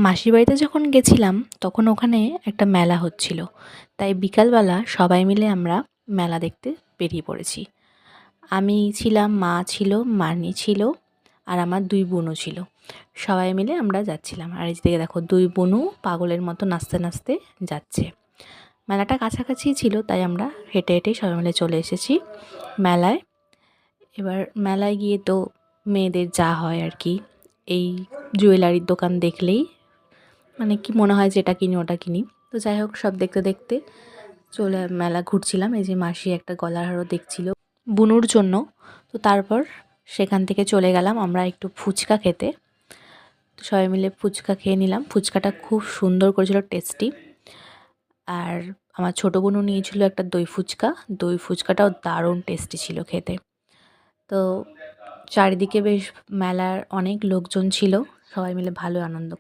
মাসির বাড়িতে যখন গেছিলাম তখন ওখানে একটা মেলা হচ্ছিল, তাই বিকালবেলা সবাই মিলে আমরা মেলা দেখতে বেরিয়ে পড়েছি। আমি ছিলাম, মা ছিল, মানি ছিল, আর আমার দুই বোনও ছিল। সবাই মিলে আমরা যাচ্ছিলাম, আর এই দিকে দেখো দুই বোনও পাগলের মতো নাচতে নাচতে যাচ্ছে। মেলাটা কাছাকাছিই ছিল, তাই আমরা হেঁটে হেঁটেই সবাই মিলে চলে এসেছি মেলায়। এবার মেলায় গিয়ে তো মেয়েদের যা হয় আর কি, এই জুয়েলারির দোকান দেখলেই মানে কি মনে হয় যে এটা কিনি ওটা কিনি। তো যাই হোক, সব দেখতে দেখতে চলে মেলা ঘুরছিলাম। এই যে মাসি একটা গলার হারও দেখছিল বুনুর জন্য। তো তারপর সেখান থেকে চলে গেলাম আমরা একটু ফুচকা খেতে। তো সবাই মিলে ফুচকা খেয়ে নিলাম। ফুচকাটা খুব সুন্দর করেছিল, টেস্টি। আর আমার ছোটো বোনও নিয়েছিল একটা দই ফুচকা। দই ফুচকাটাও দারুণ টেস্টি ছিল খেতে। তো চারিদিকে বেশ মেলার অনেক লোকজন ছিল, সবাই মিলে ভালো আনন্দ